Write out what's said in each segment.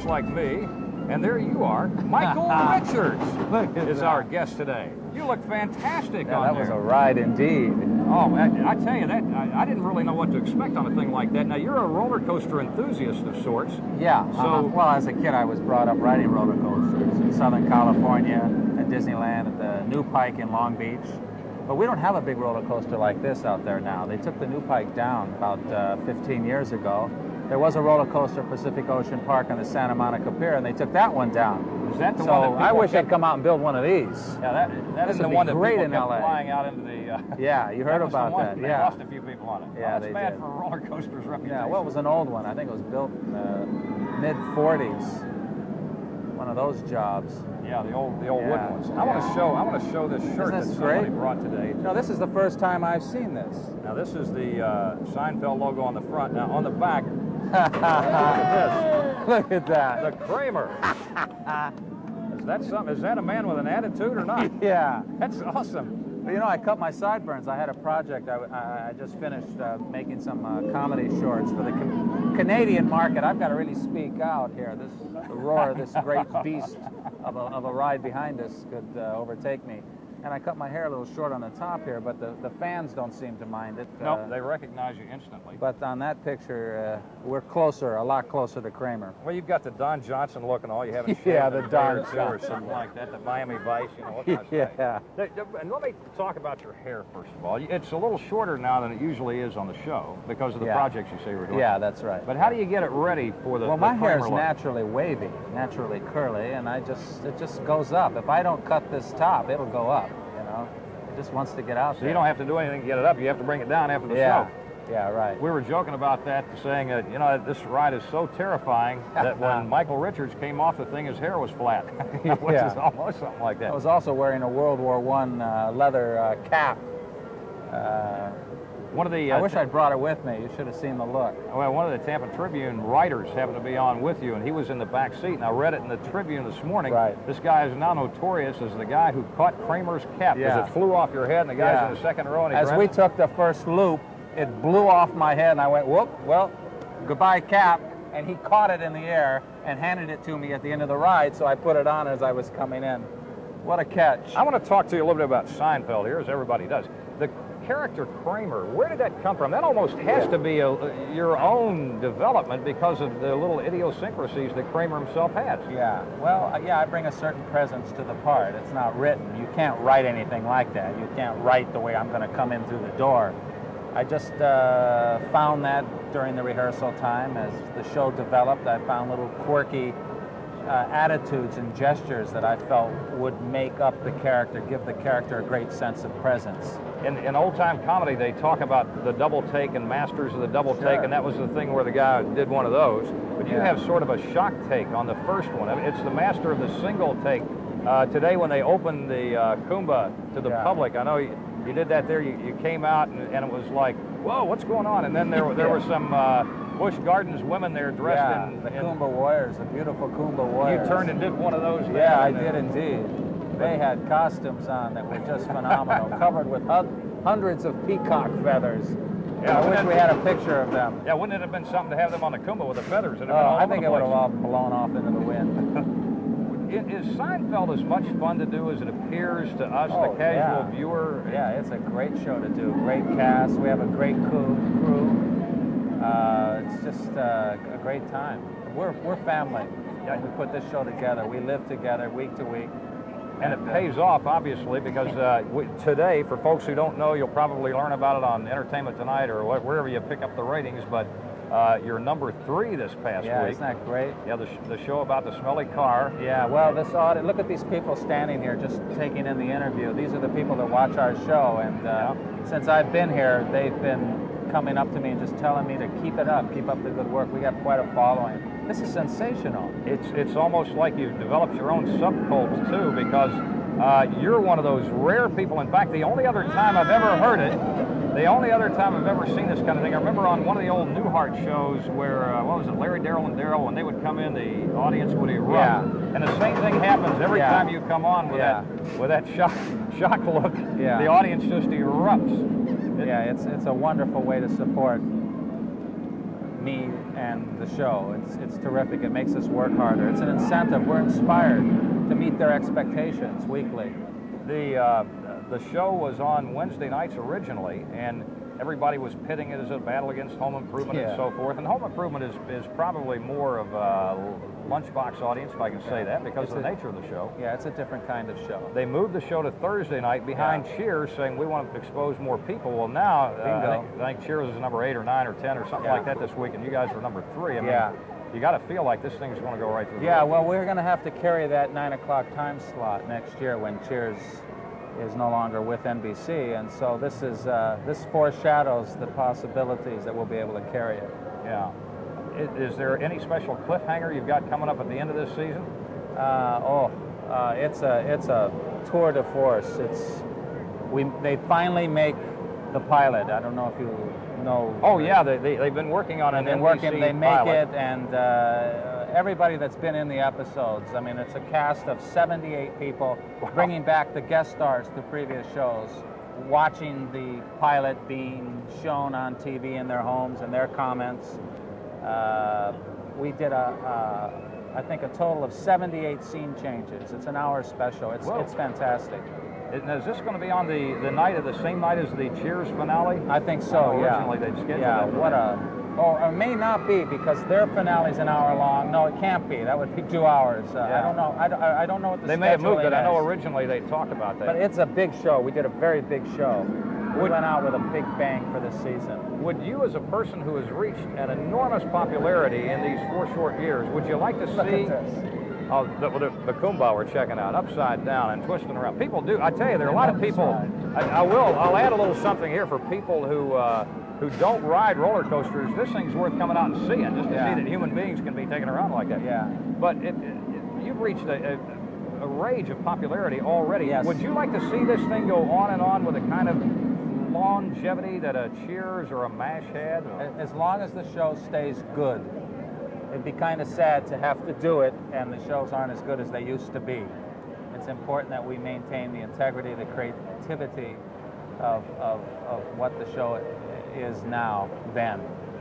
looks like me. And there you are. Michael Richards is our guest today. You look fantastic on that there. was a ride indeed. Oh, I tell you, that I didn't really know what to expect on a thing like that. Now, you're a roller coaster enthusiast of sorts. Yeah. So, well, as a kid, I was brought up riding roller coasters in Southern California, at Disneyland, at the New Pike in Long Beach. But we don't have a big roller coaster like this out there now. They took the New Pike down about 15 years ago. There was a roller coaster at Pacific Ocean Park on the Santa Monica Pier, and they took that one down. Is that the so one that I wish they'd come out and build one of these. Yeah, that is the one that great people in kept LA. Flying out into the. Yeah, you heard about that. They Yeah, lost a few people on it. Yeah, that's bad for a roller coaster's reputation. Yeah, well, it was an old one. I think it was built in the mid-40s. One of those jobs. Yeah, the old wooden ones. I want to show this shirt that somebody brought today. No, this is the first time I've seen this. Now this is the Seinfeld logo on the front. Now on the back, look at this. Look at that. The Kramer. Is that something? Is that a man with an attitude or not? Yeah. That's awesome. Well, you know, I cut my sideburns. I had a project. I just finished making some comedy shorts for the Canadian market. I've got to really speak out here. The roar of this great beast of a ride behind us could overtake me. And I cut my hair a little short on the top here, but the fans don't seem to mind it. No, they recognize you instantly. But on that picture, we're closer, a lot closer to Kramer. Well, you've got the Don Johnson look and all. You haven't yeah, the Don Johnson or something like that. The Miami Vice, you know. What kind of yeah. And let me talk about your hair first of all. It's a little shorter now than it usually is on the show because of the projects you say we're doing. Yeah, that's right. But how do you get it ready for the? Well, my hair is look? naturally wavy, naturally curly, and it just goes up. If I don't cut this top, it'll go up. You know, it just wants to get out there. So you don't have to do anything to get it up. You have to bring it down after the show. Yeah, right. We were joking about that, saying that, you know, this ride is so terrifying that when Michael Richards came off the thing, his hair was flat, which is almost something like that. I was also wearing a World War I leather cap. One of the I wish I'd brought it with me. You should have seen the look. Well, one of the Tampa Tribune writers happened to be on with you, and he was in the back seat, and I read it in the Tribune this morning. Right. This guy is now notorious as the guy who caught Kramer's cap because it flew off your head, and the guy's in the second row. And as we took the first loop, it blew off my head, and I went, whoop, well, goodbye, cap. And he caught it in the air and handed it to me at the end of the ride, so I put it on as I was coming in. What a catch. I want to talk to you a little bit about Seinfeld here, as everybody does. The character Kramer, where did that come from? That almost has to be your own development because of the little idiosyncrasies that Kramer himself has. Yeah, well, I bring a certain presence to the part. It's not written. You can't write anything like that. You can't write the way I'm going to come in through the door. I just found that during the rehearsal time. As the show developed, I found little quirky attitudes and gestures that I felt would make up the character, give the character a great sense of presence. In old-time comedy, they talk about the double take and masters of the double take, and that was the thing where the guy did one of those. But you have sort of a shock take on the first one. I mean, it's the master of the single take. Today, when they opened the Kumba to the public, I know you did that there. You came out, and it was like, whoa, what's going on? And then there were some Busch Gardens women there dressed in... the Kumba Warriors, the beautiful Kumba Warriors. You turned and did one of those. Yeah, I did indeed. They had costumes on that were just phenomenal, covered with hundreds of peacock feathers. Yeah, I wish we had a picture of them. Yeah, wouldn't it have been something to have them on the Kumba with the feathers? I think it would have all blown off into the wind. Is Seinfeld as much fun to do as it appears to us, the casual viewer? Yeah, it's a great show to do. Great cast. We have a great crew. It's just a great time. We're family. We put this show together. We live together week to week. And it pays off, obviously, because today, for folks who don't know, you'll probably learn about it on Entertainment Tonight or wherever you pick up the ratings, but you're number 3 this past week. Yeah, isn't that great? Yeah, the show about the smelly car. Yeah, well, this audience, look at these people standing here just taking in the interview. These are the people that watch our show, and since I've been here, they've been coming up to me and just telling me to keep it up, keep up the good work. We got quite a following. This is sensational. It's almost like you've developed your own subcult, too, because you're one of those rare people. In fact, the only other time I've ever heard it, the only other time I've ever seen this kind of thing, I remember on one of the old Newhart shows where, what was it, Larry, Darryl, and Daryl, when they would come in, the audience would erupt. Yeah. And the same thing happens every time you come on with that shock look. Yeah. The audience just erupts. It's a wonderful way to support me and the show. It's terrific. It makes us work harder. It's an incentive. We're inspired to meet their expectations weekly. The show was on Wednesday nights originally, and everybody was pitting it as a battle against Home Improvement and so forth. And Home Improvement is probably more of a lunchbox audience, if I can say that, because of the nature of the show. Yeah, it's a different kind of show. They moved the show to Thursday night behind Cheers, saying we want to expose more people. Well, now I think Cheers is number 8 or 9 or 10 or something like that this week, and you guys were number 3. I mean, you got to feel like this thing's going to go right through the roof. Well, we're going to have to carry that 9 o'clock time slot next year when Cheers is no longer with NBC, and so this foreshadows the possibilities that we'll be able to carry it. Yeah. Is there any special cliffhanger you've got coming up at the end of this season? It's a tour de force. They finally make the pilot. I don't know if you know. Oh yeah, they've been working on an NBC They make pilot. it, and everybody that's been in the episodes. I mean, it's a cast of 78 people, bringing back the guest stars to previous shows, watching the pilot being shown on TV in their homes and their comments. We did I think a total of 78 scene changes. It's an hour special. It's fantastic. Is this going to be on the same night as the Cheers finale? I think so. Originally they'd scheduled that. Or it may not be, because their finale's an hour long. No, it can't be. That would be 2 hours. I don't know. I don't know what the They may have moved it. I know originally they talked about that. But it's a big show. We did a very big show. We went out with a big bang for this season. Would you, as a person who has reached an enormous popularity in these 4 short years, would you like to see the Kumba we're checking out, upside down and twisting around? People do. I tell you, there are a lot of people. I'll add a little something here for people who don't ride roller coasters. This thing's worth coming out and seeing, just to see that human beings can be taken around like that. Yeah. But you've reached a rage of popularity already. Yes. Would you like to see this thing go on and on with a kind of longevity that a Cheers or a MASH had? As long as the show stays good. It'd be kind of sad to have to do it and the shows aren't as good as they used to be. It's important that we maintain the integrity, the creativity of what the show is now,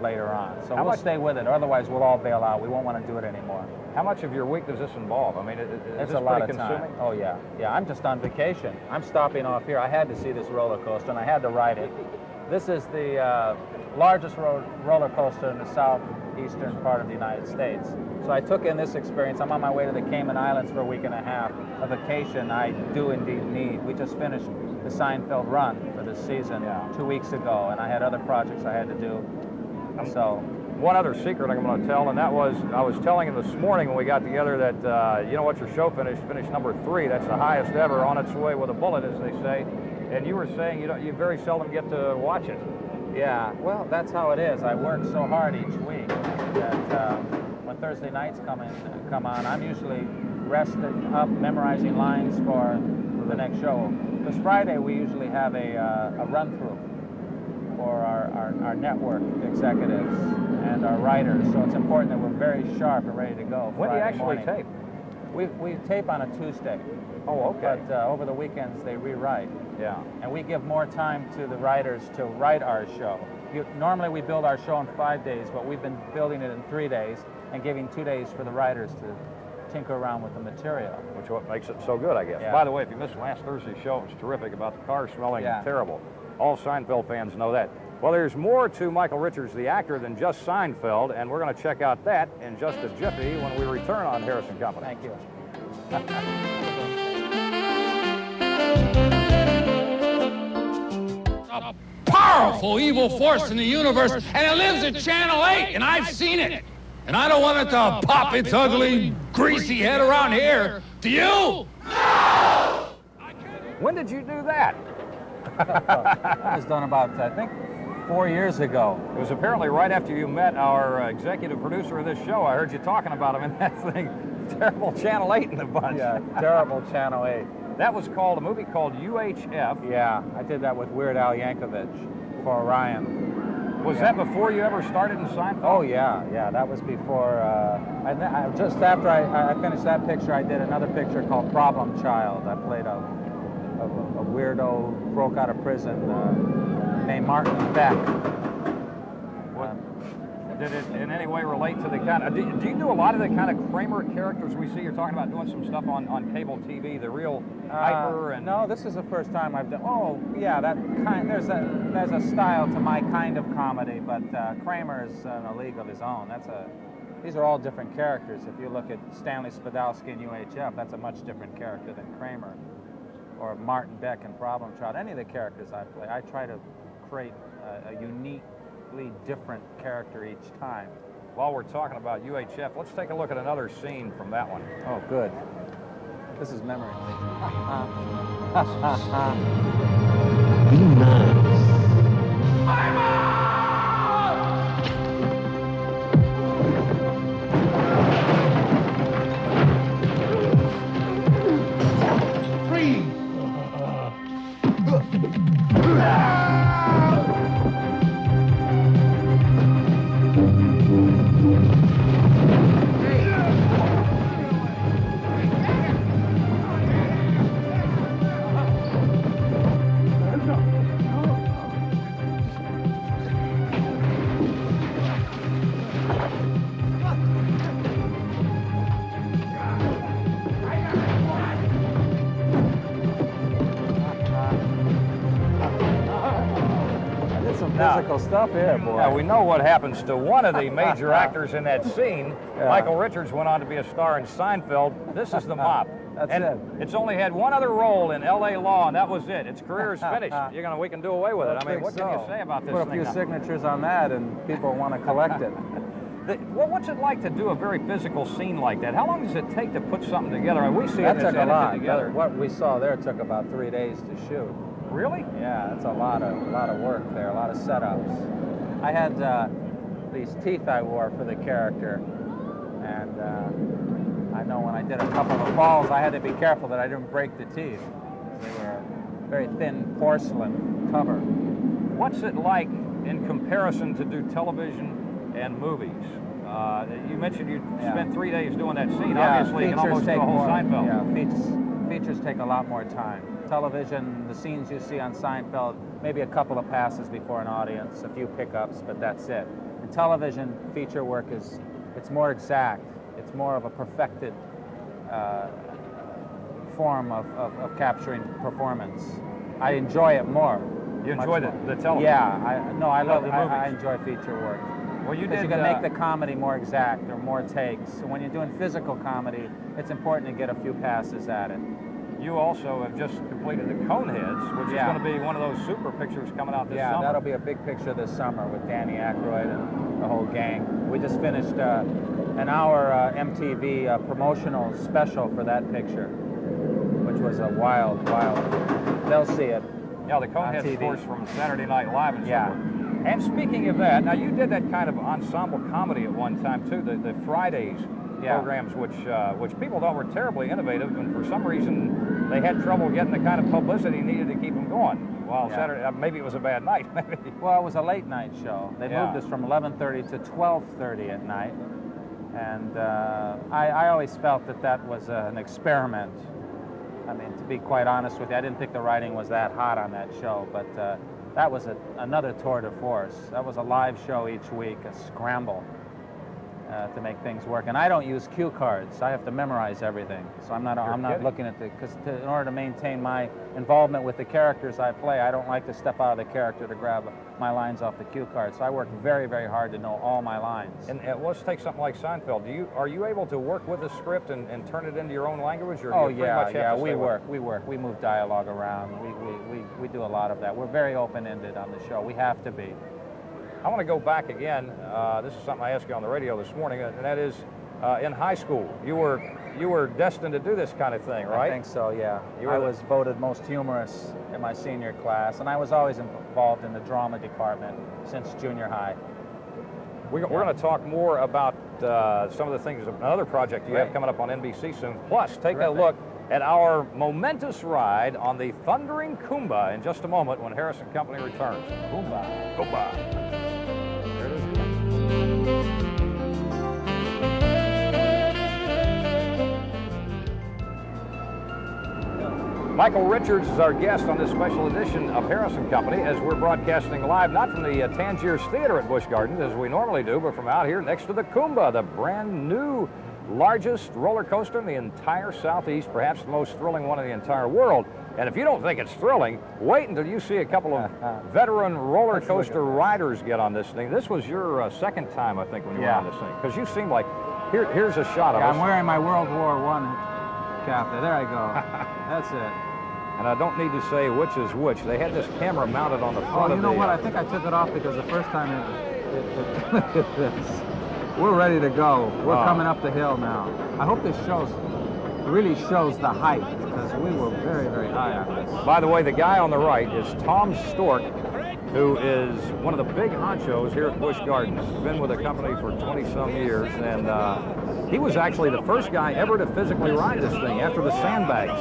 later on. So we'll stay with it. Otherwise, we'll all bail out. We won't want to do it anymore. How much of your week does this involve? I mean, it's a lot of time. Oh, yeah. Yeah, I'm just on vacation. I'm stopping off here. I had to see this roller coaster, and I had to ride it. This is the largest roller coaster in the southeastern part of the United States. So I took in this experience. I'm on my way to the Cayman Islands for a week and a half. A vacation I do indeed need. We just finished the Seinfeld run for this season 2 weeks ago, and I had other projects I had to do. So, one other secret I'm going to tell, and that was, I was telling him this morning when we got together that, you know what, your show finished number 3. That's the highest ever, on its way with a bullet, as they say. And you were saying you very seldom get to watch it. Yeah, well, that's how it is. I work so hard each week that when Thursday nights come on, I'm usually rested up memorizing lines for the next show. Because Friday we usually have a run-through for our network executives and our writers, so it's important that we're very sharp and ready to go. When do you actually tape? We tape on a Tuesday. Oh, okay. But over the weekends they rewrite. Yeah. And we give more time to the writers to write our show. Normally we build our show in 5 days, but we've been building it in 3 days and giving 2 days for the writers to tinker around with the material. Which what makes it so good, I guess. Yeah. By the way, if you missed last Thursday's show, it was terrific about the car smelling terrible. All Seinfeld fans know that. Well, there's more to Michael Richards, the actor, than just Seinfeld, and we're going to check out that in just a jiffy when we return on Harrison Company. Thank you. A powerful evil force in the universe, and it lives at Channel 8, and I've seen it. And I don't want it to pop its ugly, greasy head around here. Do you? No! When did you do that? That was done about, I think, 4 years ago. It was apparently right after you met our executive producer of this show. I heard you talking about him in that thing. Terrible Channel 8 in the bunch. Yeah, terrible Channel 8. That was called a movie called UHF. Yeah, I did that with Weird Al Yankovic for Orion. Was that before you ever started in Seinfeld? Oh, yeah, that was before. Just after I finished that picture, I did another picture called Problem Child. I played a weirdo, broke out of prison named Martin Beck. Did it in any way relate to the kind of, do you do a lot of the kind of Kramer characters we see? You're talking about doing some stuff on cable TV, the real hyper and... No, this is the first time I've done, oh, yeah, that kind, there's a style to my kind of comedy, but Kramer is in a league of his own. These are all different characters. If you look at Stanley Spadowski in UHF, that's a much different character than Kramer. Or Martin Beck in Problem Child. Any of the characters I play, I try to create a uniquely different character each time. While we're talking about UHF, let's take a look at another scene from that one. Oh, good. This is memory. Be nice. Physical stuff here, boy. Yeah, we know what happens to one of the major actors in that scene. Yeah. Michael Richards went on to be a star in Seinfeld. This is the mop. That's and it. It's only had one other role in L.A. Law, and that was it. Its career is finished. We can do away with it. I mean, what can you say about this thing? Put a few signatures on that, and people want to collect it. What's it like to do a very physical scene like that? How long does it take to put something together? I mean, we see that it took a lot. Together. What we saw there took about 3 days to shoot. Really? Yeah, that's a lot of work there, a lot of setups. I had these teeth I wore for the character, and I know when I did a couple of falls, I had to be careful that I didn't break the teeth. They were very thin porcelain cover. What's it like in comparison to do television and movies? You mentioned you spent 3 days doing that scene. Obviously, you can almost do a whole Seinfeld. Yeah, features take a lot more time. Television, the scenes you see on Seinfeld, maybe a couple of passes before an audience, a few pickups, but that's it. In television, feature work it's more exact. It's more of a perfected form of capturing performance. I enjoy it more. You enjoy the television? Yeah, I enjoy feature work. Well, you can make the comedy more exact or more takes. So when you're doing physical comedy, it's important to get a few passes at it. You also have just completed the Coneheads, which is going to be one of those super pictures coming out this summer. Yeah, that'll be a big picture this summer with Danny Aykroyd and the whole gang. We just finished an hour MTV promotional special for that picture, which was a wild. They'll see it. Yeah, the Coneheads, of course, from Saturday Night Live and so yeah. forth. And speaking of that, now you did that kind of ensemble comedy at one time too, the Fridays programs, which people thought were terribly innovative, and for some reason they had trouble getting the kind of publicity needed to keep them going. Well, Saturday, maybe it was a bad night. Well, it was a late night show. They moved us from 11:30 to 12:30 at night, and I always felt that was an experiment. I mean, to be quite honest with you, I didn't think the writing was that hot on that show, but that was another tour de force. That was a live show each week, a scramble to make things work. And I don't use cue cards. I have to memorize everything. So I'm not looking at because in order to maintain my involvement with the characters I play, I don't like to step out of the character to grab my lines off the cue card. So I work very, very hard to know all my lines. And let's take something like Seinfeld. Are you able to work with the script and turn it into your own language? Or We work. We move dialogue around. We do a lot of that. We're very open-ended on the show. We have to be. I want to go back again. This is something I asked you on the radio this morning, and that is, in high school, you were destined to do this kind of thing, right? I think so, yeah. I was voted most humorous in my senior class, and I was always involved in the drama department since junior high. We're going to talk more about some of the things, another project you have coming up on NBC soon. Plus, take a look at our momentous ride on the Thundering Kumba in just a moment when Harris & Company returns. Kumba. Kumba. There it is. Michael Richards is our guest on this special edition of Harrison Company as we're broadcasting live, not from the Tangiers Theater at Busch Gardens as we normally do, but from out here next to the Kumba, the brand new largest roller coaster in the entire Southeast, perhaps the most thrilling one in the entire world. And if you don't think it's thrilling, wait until you see a couple of veteran roller coaster riders get on this thing. This was your second time, I think, when you were on this thing, because you seem like, here's a shot of us. I'm wearing my World War I cap there. There I go. That's it. And I don't need to say which is which. They had this camera mounted on the front of the... you know what? I think I took it off because the first time look at this. We're ready to go. We're coming up the hill now. I hope this really shows the height, because we were very, very high on this. By the way, the guy on the right is Tom Stork, who is one of the big honchos here at Busch Gardens. He's been with the company for 20-some years, and he was actually the first guy ever to physically ride this thing after the sandbags.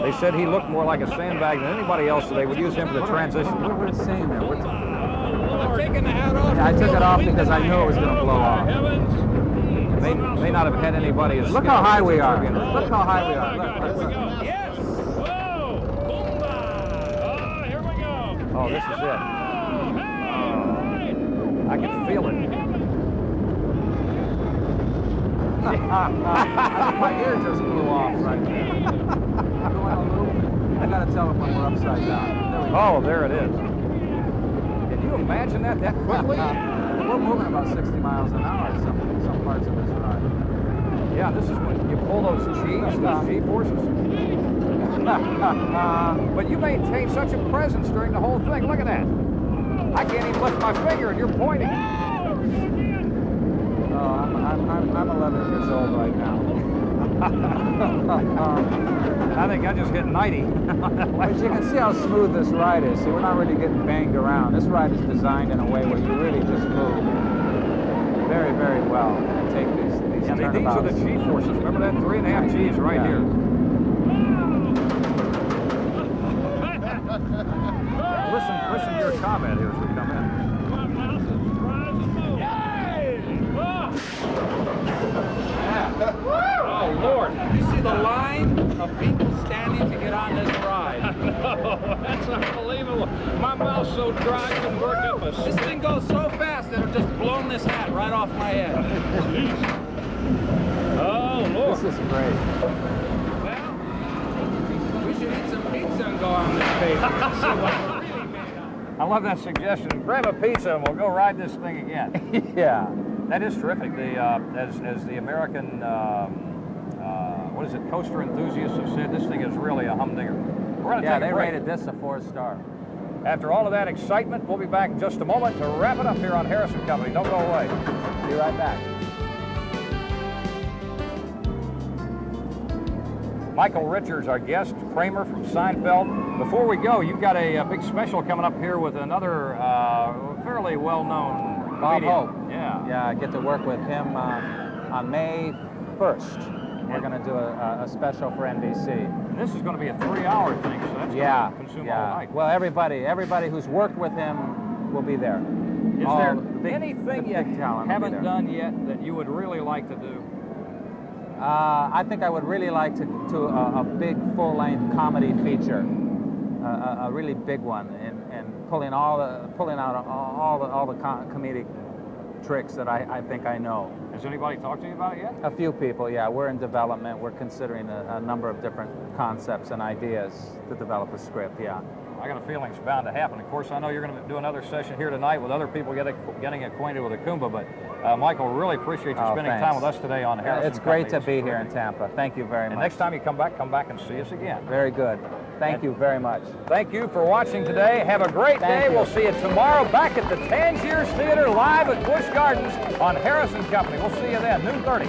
They said he looked more like a sandbag than anybody else, so they would use him for the transition. What we're saying there? I'm taking the hat off. Yeah, I took it off because I knew it was going to blow off. They may not have had anybody as... Look how high we are. Look how high we are. Look. Yes. Whoa. Kumba. Oh, here we go. Oh, this is it. I can feel it. I think my ear just blew off right there. I got to tell them when we're upside down. Oh, there it is. Can you imagine that quickly? We're moving about 60 miles an hour in some parts of this ride. Yeah, this is when you pull those G-forces. But you maintain such a presence during the whole thing. Look at that. I can't even lift my finger and you're pointing. I'm 11 years old right now. I think I just hit 90. But you can see how smooth this ride is. See, we're not really getting banged around. This ride is designed in a way where you really just move very, very well and take these turnabouts. These are the G-forces. Remember that 3.5 Gs right here. Listen to your comment here as we come in. Oh, Lord. You see the line of people standing to get on this ride? Oh, that's unbelievable. My mouth's so dry I can work up a... This thing goes so fast that it'll just blown this hat right off my head. Jeez. Oh, Lord. This is great. Well, we should eat some pizza and go on this paper and see what it really made of. I love that suggestion. Grab a pizza and we'll go ride this thing again. Yeah. That is terrific. As the American, what is it, coaster enthusiasts have said, this thing is really a humdinger. We're going to take a break. They rated this a 4-star. After all of that excitement, we'll be back in just a moment to wrap it up here on Harrison Company. Don't go away. Be right back. Michael Richards, our guest, Kramer from Seinfeld. Before we go, you've got a big special coming up here with another fairly well-known Bob comedian. Hope. Yeah, I get to work with him on May 1st. We're going to do a special for NBC. And this is going to be a 3-hour thing, so that's going to consume all night. Well, everybody who's worked with him will be there. Is there anything you haven't done yet that you would really like to do? I think I would really like to do a big full-length comedy feature, a really big one, and pulling out all the comedic tricks that I think I know. Has anybody talked to you about it yet? A few people, yeah. We're in development. We're considering a number of different concepts and ideas to develop a script, yeah. I got a feeling it's bound to happen. Of course, I know you're going to do another session here tonight with other people getting acquainted with the Kumba, but Michael, really appreciate you spending time with us today on Harrison It's great Company. to be here in Tampa. Thank you very much. And next time you come back and see us again. Very good. Thank you very much. Thank you for watching today. Have a great day. We'll see you tomorrow back at the Tangiers Theater live at Busch Gardens on Harrison Company. We'll see you then, noon 30.